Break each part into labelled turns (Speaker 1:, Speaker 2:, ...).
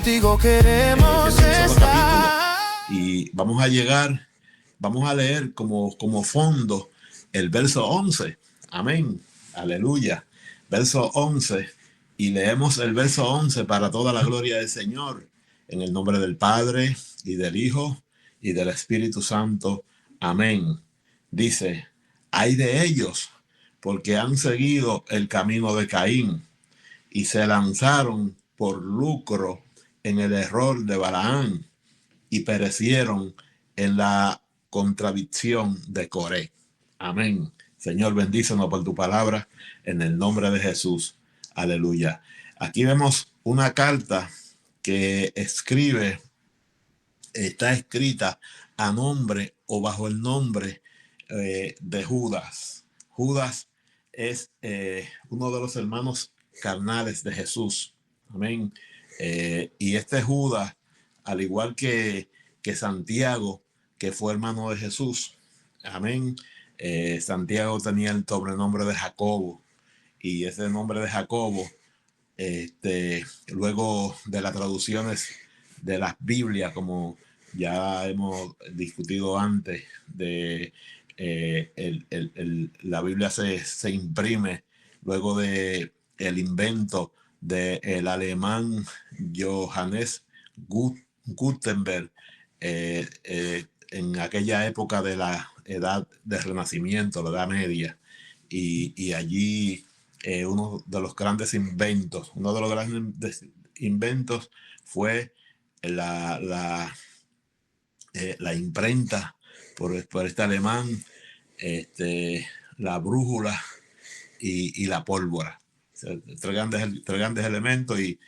Speaker 1: contigo queremos
Speaker 2: tiene un solo capítulo.
Speaker 1: estar.
Speaker 2: Y vamos a leer como fondo el verso 11. Amén. Aleluya. Verso 11. Y leemos el verso 11 para toda la gloria del Señor. En el nombre del Padre, y del Hijo, y del Espíritu Santo. Amén. Dice, ay de ellos, porque han seguido el camino de Caín, y se lanzaron por lucro en el error de Balaán, y perecieron en la contradicción de Coré. Amén. Señor, bendícenos por tu palabra en el nombre de Jesús. Aleluya. Aquí vemos una carta que está escrita a nombre o bajo el nombre de Judas. Judas es uno de los hermanos carnales de Jesús. Amén. Y este Judas, al igual que Santiago, que fue hermano de Jesús, amén. Santiago tenía el sobrenombre de Jacobo, y ese nombre de Jacobo, luego de las traducciones de las Biblias, como ya hemos discutido antes, la Biblia se imprime luego de el invento del alemán Johannes Gutenberg, en aquella época de la edad del Renacimiento, la Edad Media, y allí uno de los grandes inventos fue la imprenta por este alemán, la brújula y la pólvora. Tres grandes elementos, y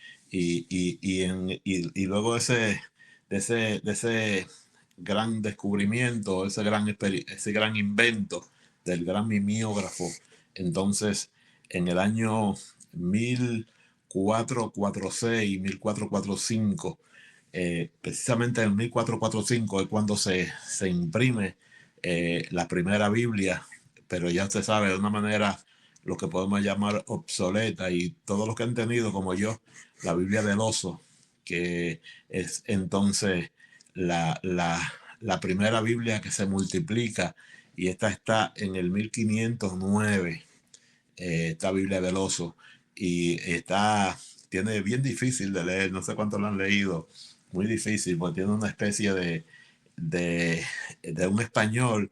Speaker 2: luego de ese gran descubrimiento, ese gran invento del gran mimeógrafo, entonces en el año 1446, 1445, precisamente en 1445 es cuando se imprime la primera Biblia, pero ya usted sabe, de una manera lo que podemos llamar obsoleta, y todos los que han tenido, como yo, la Biblia del oso, que es entonces la primera Biblia que se multiplica, y esta está en el 1509, esta Biblia del oso, y tiene bien difícil de leer, no sé cuántos lo han leído, muy difícil, porque tiene una especie de un español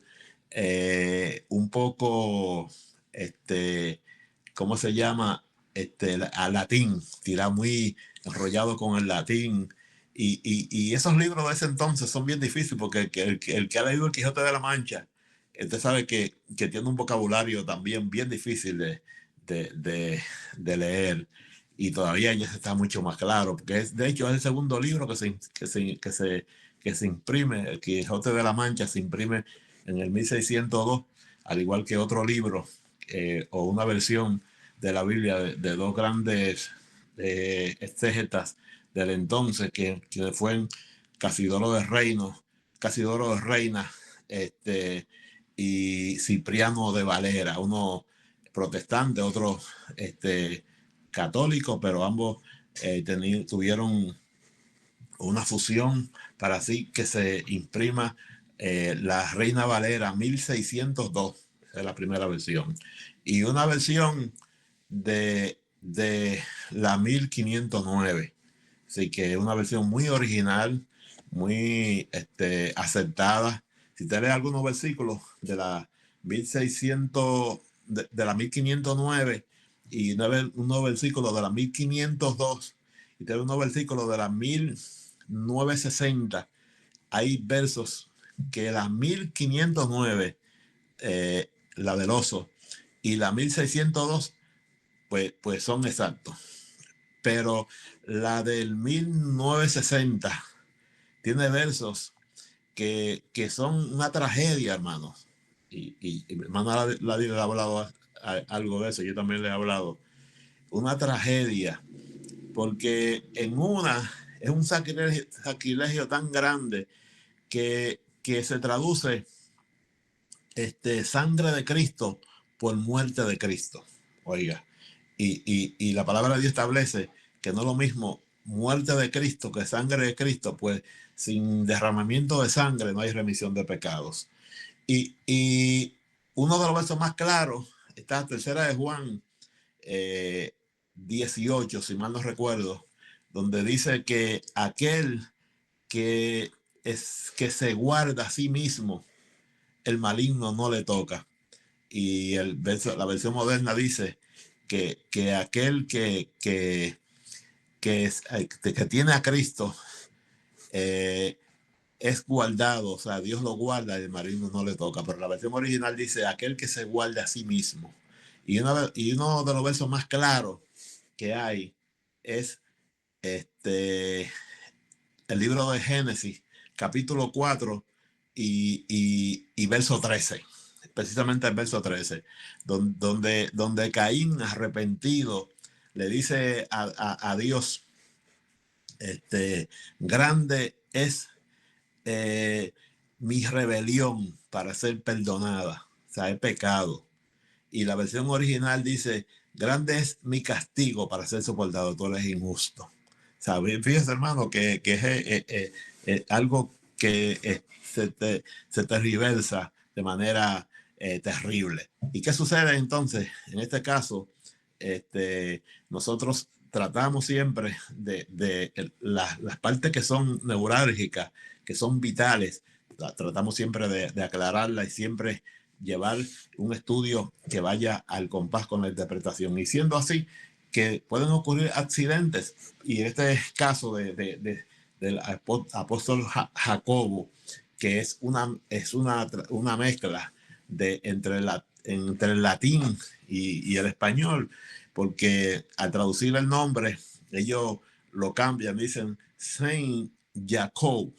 Speaker 2: un poco, ¿cómo se llama? A latín, tira muy enrollado con el latín, y esos libros de ese entonces son bien difíciles, porque el que ha leído El Quijote de la Mancha, usted sabe que tiene un vocabulario también bien difícil de leer, y todavía ya está mucho más claro, porque de hecho es el segundo libro que se imprime. El Quijote de la Mancha se imprime en el 1602, al igual que otro libro o una versión de la Biblia de dos grandes exégetas del entonces, que fue Casidoro de Reina, y Cipriano de Valera, uno protestante, otro católico, pero ambos tuvieron una fusión para así que se imprima la Reina Valera 1602, es la primera versión, y una versión de la 1509. Así que es una versión muy original, muy aceptada. Si te lees algunos versículos de la 1600, de la 1509, y unos versículos de la 1502, y te lees unos versículos de la 1960, hay versos que la 1509, la del oso, y la 1602, pues son exactos. Pero la del 1960 tiene versos que son una tragedia, hermanos. Y mi hermana le ha hablado algo de eso, yo también le he hablado. Una tragedia, porque es un sacrilegio tan grande que se traduce sangre de Cristo por muerte de Cristo. Oiga, y la palabra de Dios establece que no es lo mismo muerte de Cristo que sangre de Cristo, pues sin derramamiento de sangre no hay remisión de pecados. Y uno de los versos más claros está tercera de Juan 18, si mal no recuerdo, donde dice que aquel que se guarda a sí mismo, el maligno no le toca. Y la versión moderna dice que aquel que tiene a Cristo es guardado, o sea, Dios lo guarda y el maligno no le toca. Pero la versión original dice aquel que se guarda a sí mismo. Y uno de los versos más claros que hay es el libro de Génesis, capítulo 4 y verso 13. Precisamente el verso 13, donde Caín, arrepentido, le dice a Dios, grande es mi rebelión para ser perdonada, o sea, he pecado. Y la versión original dice, grande es mi castigo para ser soportado, tú eres injusto. O sea, fíjese, hermano, que es algo que se te reversa de manera terrible. ¿Y qué sucede entonces? En este caso, nosotros tratamos siempre de las partes que son neurálgicas, que son vitales, tratamos siempre de aclararla y siempre llevar un estudio que vaya al compás con la interpretación. Y siendo así, que pueden ocurrir accidentes, y en este caso del apóstol Jacobo, que es una mezcla entre el latín y el español, porque al traducir el nombre, ellos lo cambian, dicen Saint Jacob,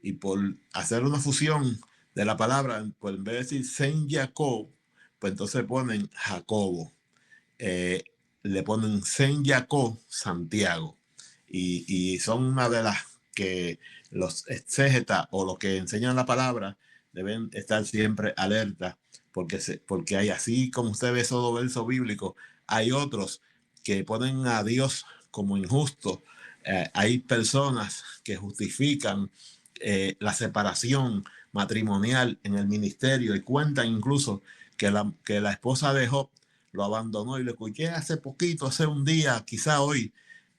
Speaker 2: y por hacer una fusión de la palabra, pues en vez de decir Saint Jacob, pues entonces ponen Jacobo. Le ponen Saint Jacob Santiago. Y son una de las que los exégetas o los que enseñan la palabra deben estar siempre alerta, porque hay, así como usted ve esos versos bíblicos, hay otros que ponen a Dios como injusto. Hay personas que justifican la separación matrimonial en el ministerio y cuentan incluso que la esposa de Job lo abandonó, y lo escuché hace poquito, hace un día, quizá hoy,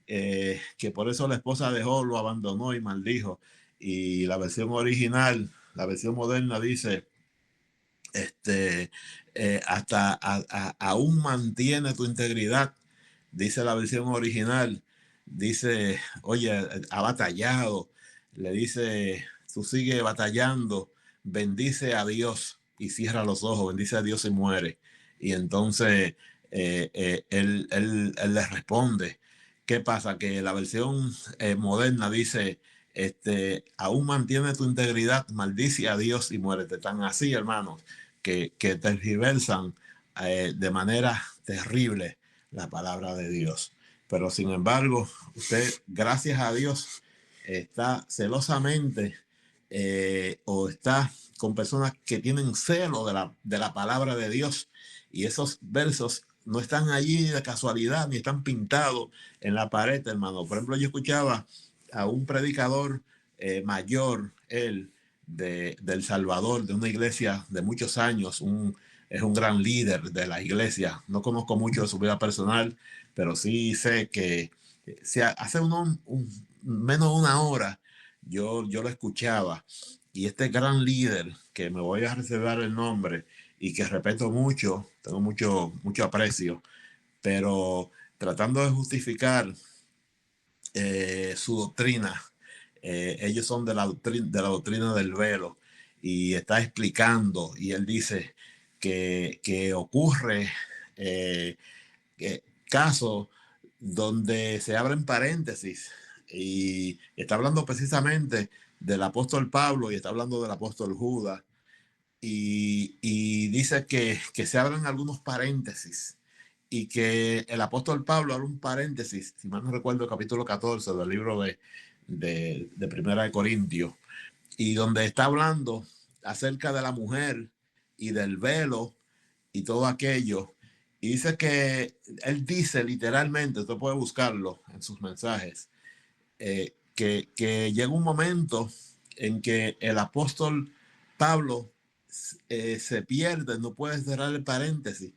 Speaker 2: que por eso la esposa de Job lo abandonó y maldijo. Y la versión original, la versión moderna dice, aún mantiene tu integridad, dice la versión original, dice, oye, ha batallado, le dice, tú sigue batallando, bendice a Dios y cierra los ojos, bendice a Dios y muere. Y entonces él le responde. ¿Qué pasa? Que la versión moderna dice, aún mantiene tu integridad, maldice a Dios y muérete. Tan así, hermanos, que tergiversan de manera terrible la palabra de Dios. Pero sin embargo, usted, gracias a Dios, está celosamente o está con personas que tienen celo de la palabra de Dios, y esos versos no están allí de casualidad ni están pintados en la pared, hermano. Por ejemplo, yo escuchaba a un predicador mayor, él, de El Salvador, de una iglesia de muchos años, es un gran líder de la iglesia. No conozco mucho de su vida personal, pero sí sé que hace menos de una hora yo lo escuchaba, y este gran líder, que me voy a reservar el nombre y que respeto mucho, tengo mucho aprecio, pero tratando de justificar su doctrina, ellos son de la doctrina del velo, y está explicando, y él dice que ocurre casos donde se abren paréntesis, y está hablando precisamente del apóstol Pablo y está hablando del apóstol Judas, y dice que se abren algunos paréntesis, y que el apóstol Pablo abre un paréntesis, si mal no recuerdo, el capítulo 14 del libro de Primera de Corintios, y donde está hablando acerca de la mujer y del velo y todo aquello. Y dice que él dice literalmente, usted puede buscarlo en sus mensajes, que llega un momento en que el apóstol Pablo se pierde, no puede cerrar el paréntesis,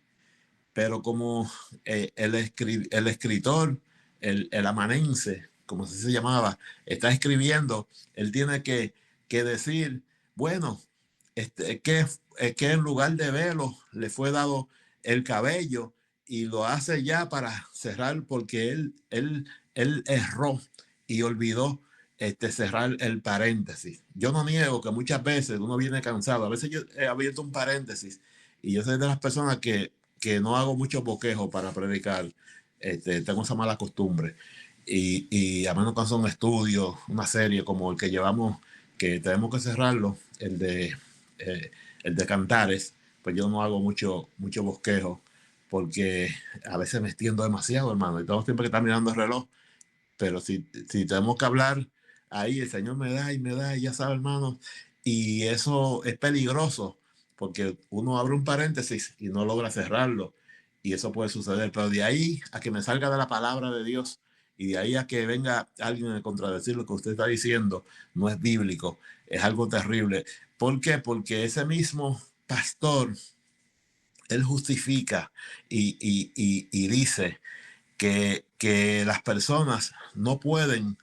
Speaker 2: pero como el escritor, el amanense, como se llamaba, está escribiendo, él tiene que decir, bueno, que en lugar de velo le fue dado el cabello y lo hace ya para cerrar porque él erró y olvidó cerrar el paréntesis. Yo no niego que muchas veces uno viene cansado. A veces yo he abierto un paréntesis y yo soy de las personas que no hago mucho boquejo para predicar. Tengo esa mala costumbre. Y a menos que sea un estudio, una serie como el que llevamos, que tenemos que cerrarlo, eh, el de Cantares, pues yo no hago mucho bosquejo porque a veces me extiendo demasiado, hermano, y tengo siempre que estar mirando el reloj. Pero si tenemos que hablar, ahí el Señor me da, y ya sabe, hermano. Y eso es peligroso, porque uno abre un paréntesis y no logra cerrarlo. Y eso puede suceder. Pero de ahí a que me salga de la palabra de Dios y de ahí a que venga alguien a contradecir lo que usted está diciendo, no es bíblico. Es algo terrible. ¿Por qué? Porque ese mismo pastor, él justifica y dice que las personas no pueden,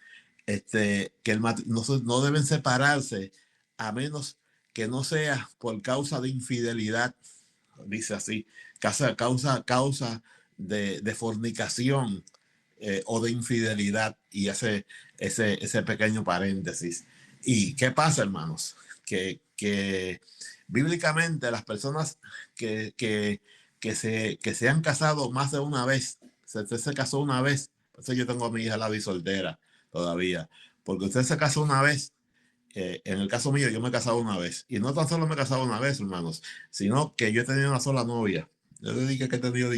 Speaker 2: no deben separarse a menos que no sea por causa de infidelidad, dice así, causa de fornicación o de infidelidad, y ese pequeño paréntesis. ¿Y qué pasa, hermanos? Que bíblicamente las personas que se han casado más de una vez, usted se casó una vez, por eso yo tengo a mi hija la soltera todavía, porque usted se casó una vez. En el caso mío, yo me he casado una vez. Y no tan solo me he casado una vez, hermanos, sino que yo he tenido una sola novia. Yo le dije que he tenido,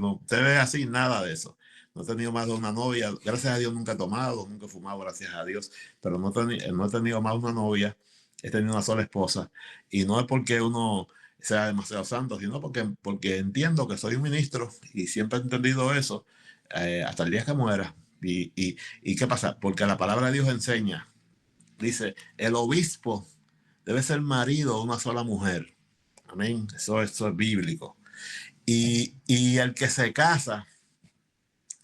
Speaker 2: no, usted ve así, nada de eso. No he tenido más de una novia. Gracias a Dios nunca he tomado, nunca he fumado, gracias a Dios. Pero no he tenido más de una novia. He tenido una sola esposa. Y no es porque uno sea demasiado santo, sino porque entiendo que soy un ministro y siempre he entendido eso hasta el día que muera. ¿Y qué pasa? Porque la palabra de Dios enseña. Dice, el obispo debe ser marido de una sola mujer. Amén. Eso es bíblico. Y el que se casa,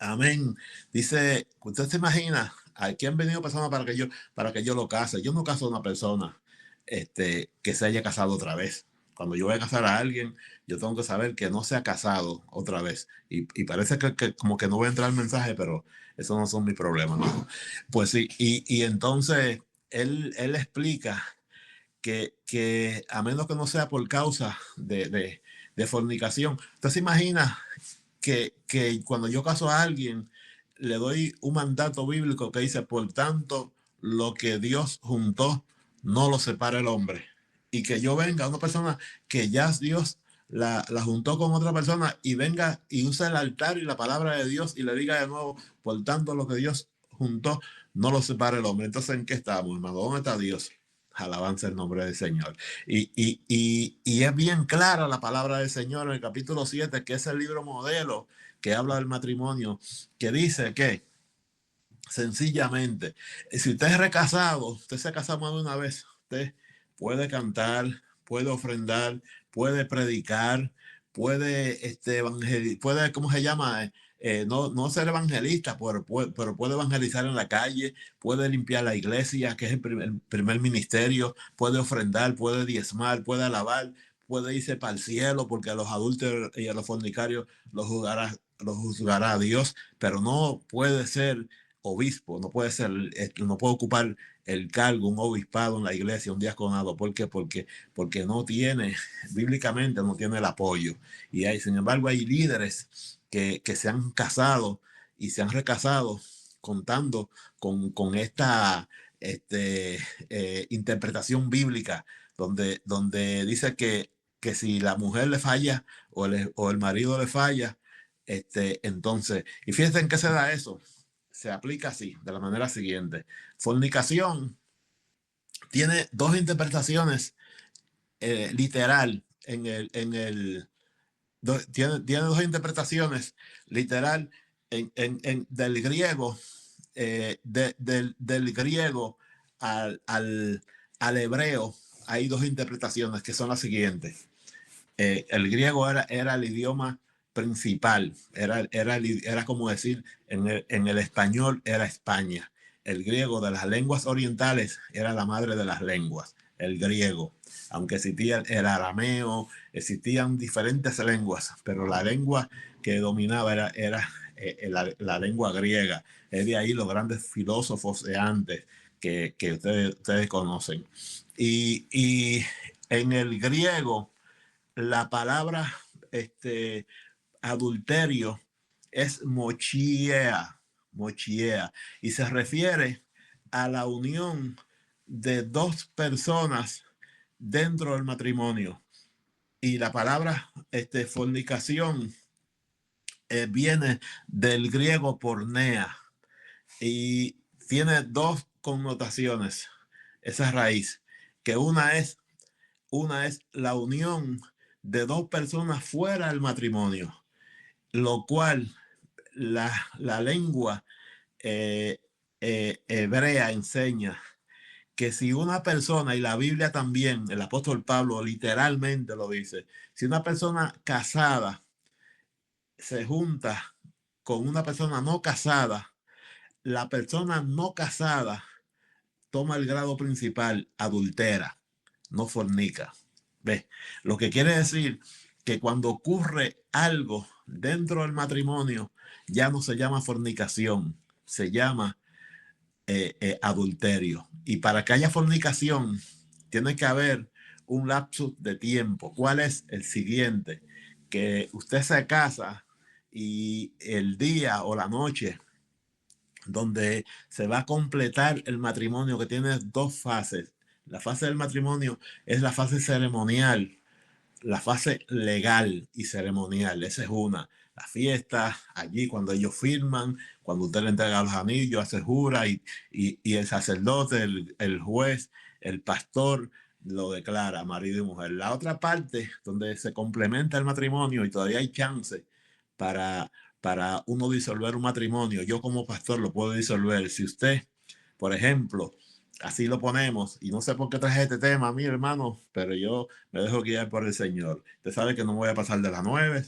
Speaker 2: amén. Dice, usted se imagina, aquí han venido personas para que yo lo case. Yo no caso a una persona que se haya casado otra vez. Cuando yo voy a casar a alguien, yo tengo que saber que no se ha casado otra vez. Y parece que como que no voy a entrar el mensaje, pero eso no son mis problemas, ¿no? Pues sí, y entonces él explica que a menos que no sea por causa de fornicación, usted se imagina que cuando yo caso a alguien, le doy un mandato bíblico que dice, por tanto, lo que Dios juntó, no lo separa el hombre. Y que yo venga, una persona que ya Dios la juntó con otra persona y venga y use el altar y la palabra de Dios y le diga de nuevo, por tanto, lo que Dios juntó, no lo separa el hombre. Entonces, ¿en qué estamos, hermano? ¿Dónde está Dios? Alabanza el nombre del Señor. Y es bien clara la palabra del Señor en el capítulo 7, que es el libro modelo que habla del matrimonio, que dice que sencillamente, si usted es recasado, usted se ha casado más de una vez, usted puede cantar, puede ofrendar, puede predicar, puede, puede, ¿cómo se llama? No ser evangelista, pero puede evangelizar en la calle, puede limpiar la iglesia, que es el primer ministerio, puede ofrendar, puede diezmar, puede alabar, puede irse para el cielo, porque a los adúlteros y a los fornicarios los juzgará a Dios, pero no puede ser obispo, no puede ocupar el cargo, un obispado en la iglesia, un diaconado. ¿Por qué? Porque no tiene, bíblicamente no tiene el apoyo. Sin embargo, hay líderes que se han casado y se han recasado contando con esta interpretación bíblica, donde dice que si la mujer le falla o el marido le falla, entonces, y fíjense en qué se da eso. Se aplica así, de la manera siguiente. Fornicación tiene dos interpretaciones literal tiene dos interpretaciones literal del griego del griego al hebreo, hay dos interpretaciones que son las siguientes. El griego era el idioma principal, era como decir, en el español era España. El griego de las lenguas orientales era la madre de las lenguas, el griego. Aunque existía el arameo, existían diferentes lenguas, pero la lengua que dominaba era la lengua griega. Es de ahí los grandes filósofos de antes que ustedes conocen. Y en el griego, la palabra adulterio es mochiea, mochiea, y se refiere a la unión de dos personas dentro del matrimonio. Y la palabra fornicación viene del griego pornea y tiene dos connotaciones, esa raíz, que una es la unión de dos personas fuera del matrimonio, lo cual la lengua hebrea enseña que si una persona, y la Biblia también, el apóstol Pablo literalmente lo dice, si una persona casada se junta con una persona no casada, la persona no casada toma el grado principal, adultera, no fornica. ¿Ves? Lo que quiere decir que cuando ocurre algo dentro del matrimonio, ya no se llama fornicación, se llama adulterio. Y para que haya fornicación, tiene que haber un lapso de tiempo. ¿Cuál es el siguiente? Que usted se casa y el día o la noche donde se va a completar el matrimonio, que tiene dos fases. La fase del matrimonio es la fase ceremonial, la fase legal y ceremonial. Esa es una. La fiesta, allí cuando ellos firman, cuando usted le entrega los anillos, se jura y el sacerdote, el juez, el pastor lo declara marido y mujer. La otra parte donde se complementa el matrimonio y todavía hay chance para, para uno disolver un matrimonio. Yo como pastor lo puedo disolver. Si usted, por ejemplo, así lo ponemos, y no sé por qué traje este tema a mí, hermano, pero yo me dejo guiar por el Señor. Usted sabe que no voy a pasar de las 9.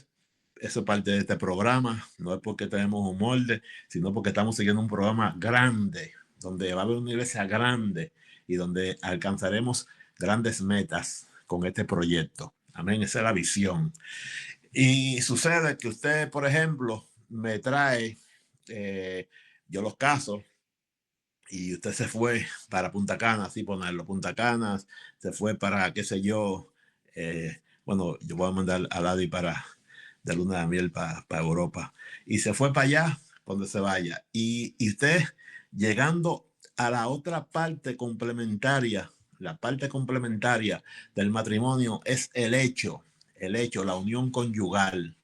Speaker 2: Eso es parte de este programa. No es porque tenemos un molde, sino porque estamos siguiendo un programa grande, donde va a haber una iglesia grande y donde alcanzaremos grandes metas con este proyecto. Amén, esa es la visión. Y sucede que usted, por ejemplo, me trae, yo los caso, y usted se fue para Punta Cana, así ponerlo, Punta Cana, se fue para, qué sé yo, bueno, yo voy a mandar a Ladi para de luna de miel para Europa, y se fue para allá, donde se vaya, y usted llegando a la otra parte complementaria, la parte complementaria del matrimonio es el hecho, la unión conyugal.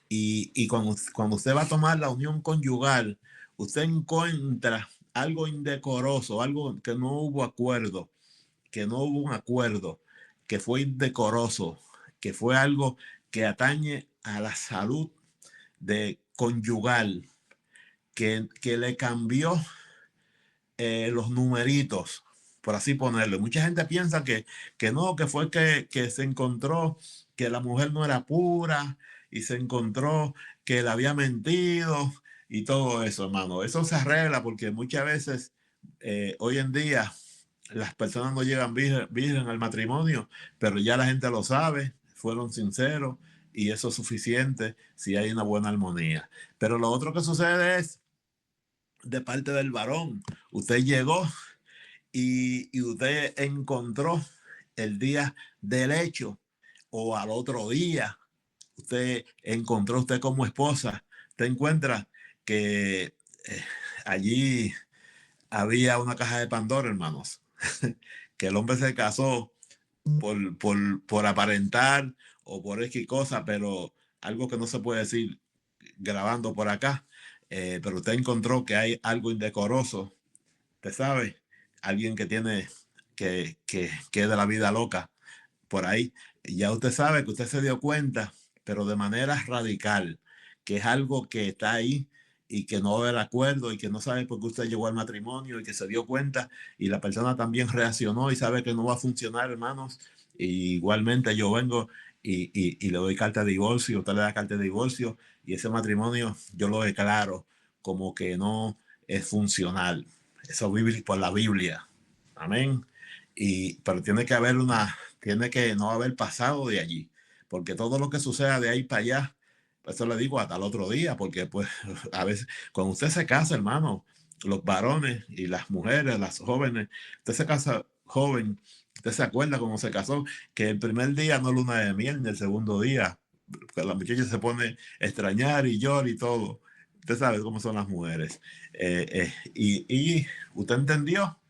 Speaker 2: Y cuando usted va a tomar la unión conyugal, usted encuentra algo indecoroso, algo que no hubo acuerdo, que no hubo un acuerdo, que fue indecoroso, que fue algo que atañe a la salud de conyugal, que le cambió los numeritos, por así ponerlo. Mucha gente piensa que no, que fue que se encontró que la mujer no era pura y se encontró que le había mentido y todo eso, hermano. Eso se arregla porque muchas veces hoy en día las personas no llegan virgen al matrimonio, pero ya la gente lo sabe, fueron sinceros y eso es suficiente si hay una buena armonía. Pero lo otro que sucede es de parte del varón. Usted llegó y usted encontró el día del hecho o al otro día, usted encontró usted como esposa, usted encuentra que allí había una caja de Pandora, hermanos, que el hombre se casó por aparentar o por X cosa, pero algo que no se puede decir grabando por acá, pero usted encontró que hay algo indecoroso, usted sabe, alguien que tiene que es de la vida loca por ahí. Ya usted sabe que usted se dio cuenta, pero de manera radical, que es algo que está ahí y que no va a haber acuerdo y que no sabe por qué usted llegó al matrimonio y que se dio cuenta y la persona también reaccionó y sabe que no va a funcionar, hermanos. Y igualmente yo vengo y le doy carta de divorcio, usted le da carta de divorcio y ese matrimonio yo lo declaro como que no es funcional. Eso vive por la Biblia. Amén. Pero tiene que no haber pasado de allí, porque todo lo que suceda de ahí para allá, pues eso le digo hasta el otro día, porque pues a veces cuando usted se casa, hermano, los varones y las mujeres, las jóvenes, usted se casa joven, usted se acuerda cómo se casó, que el primer día no luna de miel, ni el segundo día, que la muchacha se pone a extrañar y llora y todo. Usted sabe cómo son las mujeres. Y usted entendió,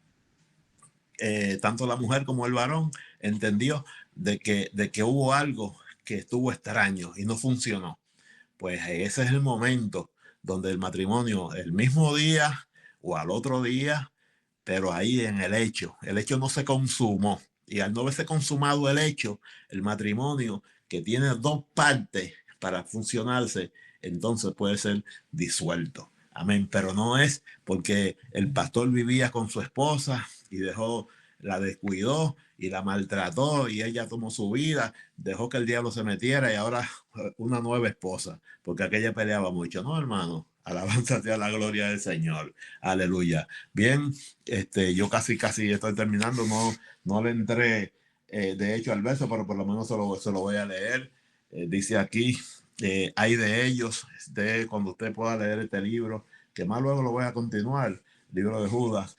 Speaker 2: tanto la mujer como el varón entendió de que hubo algo que estuvo extraño y no funcionó. Pues ese es el momento donde el matrimonio, el mismo día o al otro día, pero ahí en el hecho no se consumó. Y al no verse consumado el hecho, el matrimonio, que tiene dos partes para funcionarse, entonces puede ser disuelto. Amén. Pero no es porque el pastor vivía con su esposa y la descuidó y la maltrató y ella tomó su vida, dejó que el diablo se metiera y ahora una nueva esposa, porque aquella peleaba mucho. No, hermano, alabanza a la gloria del Señor. Aleluya. Bien, yo casi estoy terminando, no le entré de hecho al verso, pero por lo menos se lo voy a leer. Dice aquí, hay de ellos, cuando usted pueda leer este libro, que más luego lo voy a continuar, libro de Judas.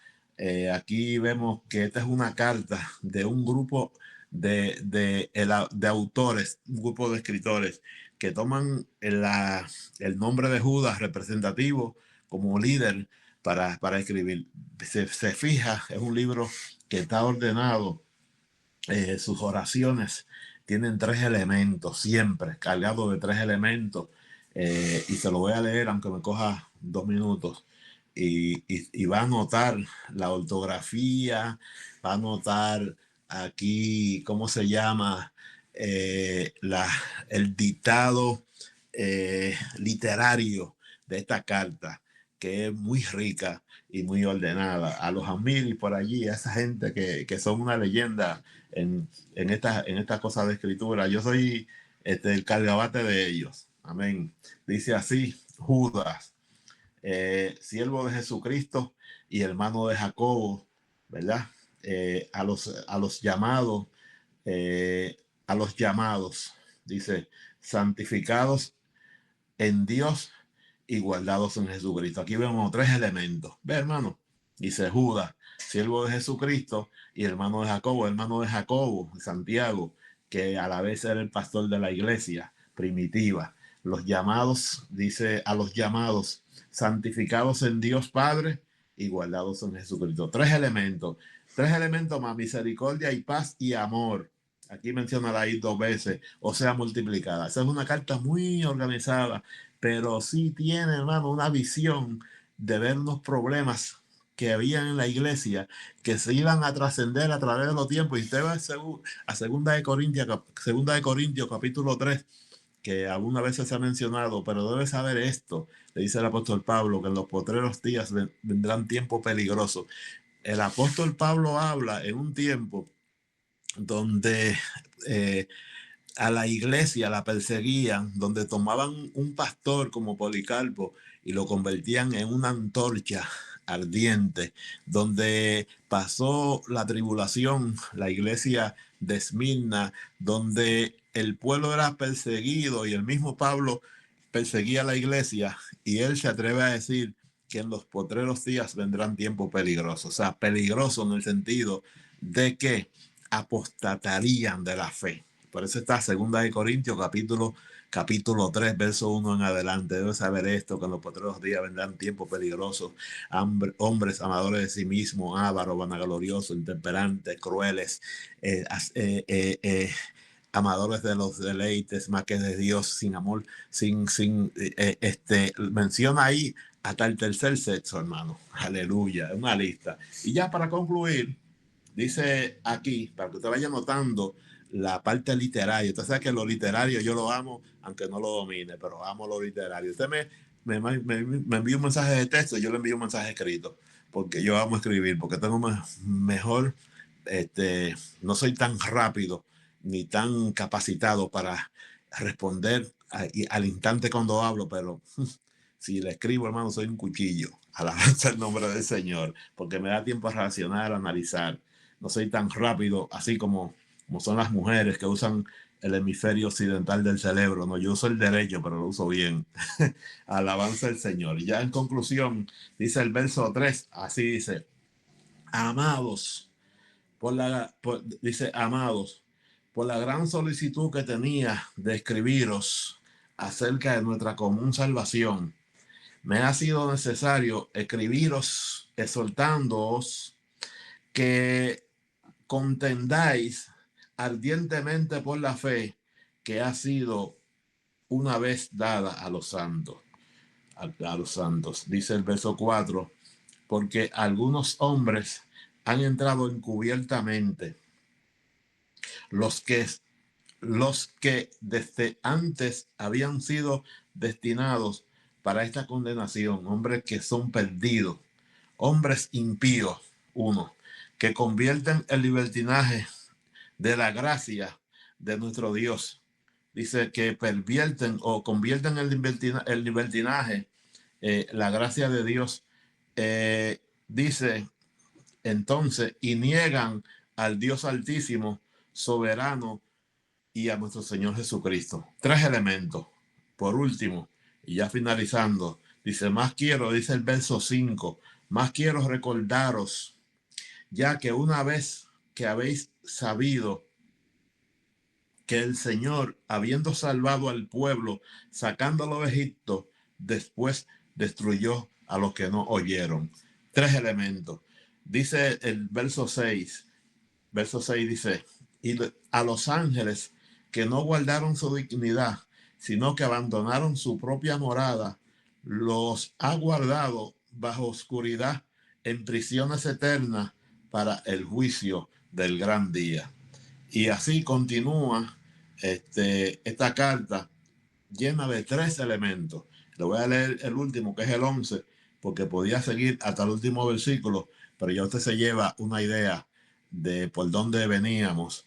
Speaker 2: Aquí vemos que esta es una carta de un grupo de autores, un grupo de escritores que toman el nombre de Judas representativo como líder para escribir. Se fija, es un libro que está ordenado, sus oraciones tienen tres elementos, siempre cargado de tres elementos, y se lo voy a leer aunque me coja 2 minutos, y va a notar la ortografía, va a notar aquí, ¿cómo se llama? El dictado literario de esta carta, que es muy rica y muy ordenada. A los Amiri por allí, a esa gente que son una leyenda en esta cosa de escritura. Yo soy el cargabate de ellos. Amén. Dice así, Judas, siervo de Jesucristo y hermano de Jacobo, ¿verdad? Eh, a los llamados, dice, santificados en Dios y guardados en Jesucristo. Aquí vemos tres elementos. Ve, hermano, dice Judas, siervo de Jesucristo y hermano de Jacobo, Santiago, que a la vez era el pastor de la iglesia primitiva. Los llamados, dice a los llamados, santificados en Dios Padre y guardados en Jesucristo. Tres elementos más: misericordia y paz y amor. Aquí menciona ahí 2 veces, o sea, multiplicada. Esa es una carta muy organizada, pero sí tiene, hermano, una visión de ver unos problemas que habían en la iglesia que se iban a trascender a través de los tiempos. Y usted va a segunda de Corintios capítulo 3, que algunas veces se ha mencionado, pero debe saber esto, le dice el apóstol Pablo, que en los postreros días vendrán tiempos peligrosos. El apóstol Pablo habla en un tiempo donde a la iglesia la perseguían, donde tomaban un pastor como Policarpo y lo convertían en una antorcha ardiente, donde pasó la tribulación, la iglesia de Esmirna, donde el pueblo era perseguido y el mismo Pablo perseguía a la iglesia, y él se atreve a decir que en los postreros días vendrán tiempos peligrosos. O sea, peligrosos en el sentido de que apostatarían de la fe. Por eso está segunda de Corintios capítulo 3, verso 1 en adelante. Debes saber esto, que en los postreros días vendrán tiempos peligrosos, hombres amadores de sí mismos, ávaros, vanagloriosos, intemperantes, crueles, amadores de los deleites más que de Dios, sin amor, menciona ahí hasta el tercer sexo, hermano. Aleluya, es una lista. Y ya para concluir, dice aquí, para que usted vaya notando la parte literaria. Usted sabe que lo literario yo lo amo, aunque no lo domine, pero amo lo literario. me envía un mensaje de texto, yo le envío un mensaje escrito, porque yo amo escribir, porque tengo mejor, no soy tan rápido ni tan capacitado para responder al instante cuando hablo, pero si le escribo, hermano, soy un cuchillo. Alabanza el nombre del Señor, porque me da tiempo a racionar, a analizar. No soy tan rápido, así como son las mujeres que usan el hemisferio occidental del cerebro. No, yo uso el derecho, pero lo uso bien. Alabanza el Señor. Y ya en conclusión, dice el verso 3, así dice: amados, dice, amados, por la gran solicitud que tenía de escribiros acerca de nuestra común salvación, me ha sido necesario escribiros exhortándoos que contendáis ardientemente por la fe que ha sido una vez dada a los santos. A los santos. Dice el verso 4, porque algunos hombres han entrado encubiertamente, los que desde antes habían sido destinados para esta condenación, hombres que son perdidos, hombres impíos, uno, que convierten el libertinaje de la gracia de nuestro Dios. Dice que pervierten o convierten el libertinaje, la gracia de Dios. Dice entonces, y niegan al Dios Altísimo, soberano, y a nuestro Señor Jesucristo. Tres elementos. Por último, y ya finalizando, dice, dice el verso 5, más quiero recordaros, ya que una vez que habéis sabido que el Señor, habiendo salvado al pueblo, sacándolo de Egipto, después destruyó a los que no oyeron. Tres elementos. Dice el verso 6, dice, y a los ángeles que no guardaron su dignidad, sino que abandonaron su propia morada, los ha guardado bajo oscuridad en prisiones eternas para el juicio del gran día. Y así continúa esta carta llena de tres elementos. Le voy a leer el último, que es el 11, porque podía seguir hasta el último versículo, pero ya usted se lleva una idea de por dónde veníamos.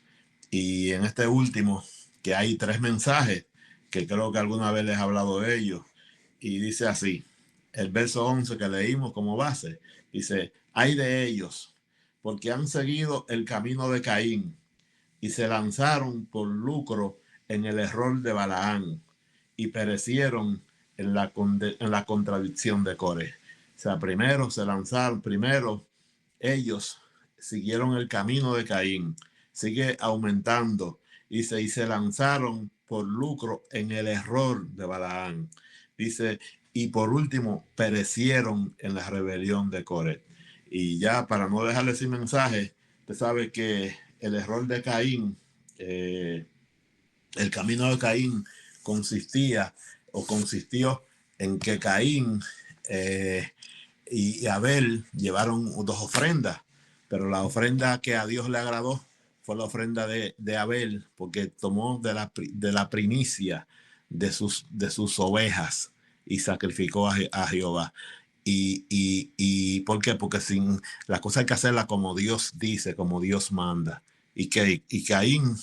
Speaker 2: Y en este último, que hay tres mensajes, que creo que alguna vez les he hablado de ellos, y dice así, el verso 11 que leímos como base, dice, hay de ellos, porque han seguido el camino de Caín, y se lanzaron por lucro en el error de Balaán, y perecieron en la contradicción de Core. O sea, primero ellos siguieron el camino de Caín, sigue aumentando, y se lanzaron por lucro en el error de Balaán. Dice, y por último, perecieron en la rebelión de Core. Y ya para no dejarle sin mensaje, usted sabe que el error de Caín, el camino de Caín consistió en que Caín y Abel llevaron dos ofrendas, pero la ofrenda que a Dios le agradó fue la ofrenda de Abel, porque tomó de la primicia de sus ovejas y sacrificó a Jehová. ¿Y por qué? Porque la cosa hay que hacerla como Dios dice, como Dios manda. Y Caín,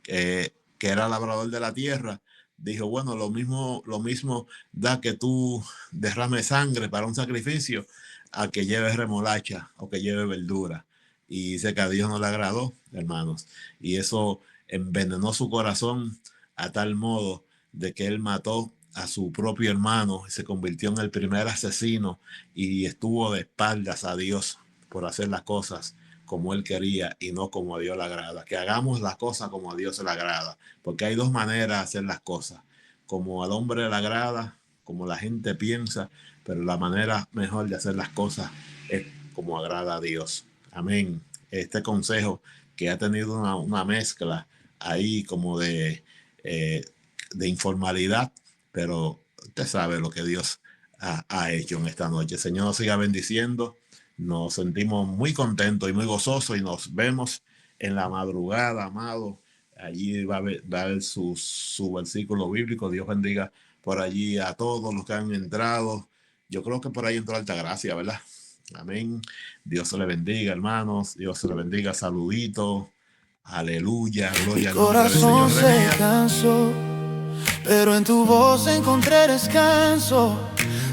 Speaker 2: que era labrador de la tierra, dijo, bueno, lo mismo da que tú derrames sangre para un sacrificio a que lleves remolacha o que lleve verdura. Y dice que a Dios no le agradó, hermanos. Y eso envenenó su corazón a tal modo de que él mató a su propio hermano y se convirtió en el primer asesino y estuvo de espaldas a Dios por hacer las cosas como él quería y no como a Dios le agrada. Que hagamos las cosas como a Dios le agrada, porque hay dos maneras de hacer las cosas, como al hombre le agrada, como la gente piensa, pero la manera mejor de hacer las cosas es como agrada a Dios. Amén. Este consejo que ha tenido una mezcla ahí como de informalidad, pero usted sabe lo que Dios ha hecho en esta noche. Señor nos siga bendiciendo. Nos sentimos muy contentos y muy gozosos y nos vemos en la madrugada, amado, Allí va a ver su versículo bíblico. Dios bendiga por allí a todos los que han entrado. Yo creo que por ahí entró Altagracia, ¿verdad? Amén. Dios se le bendiga, hermanos. Dios se le bendiga. Saludito. Aleluya. Gloria al nombre del Señor.
Speaker 1: Mi corazón se cansó, pero en tu voz encontré descanso.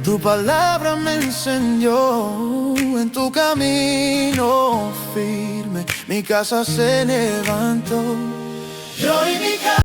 Speaker 1: Tu palabra me enseñó, en tu camino firme mi casa se levantó. Yo y mi casa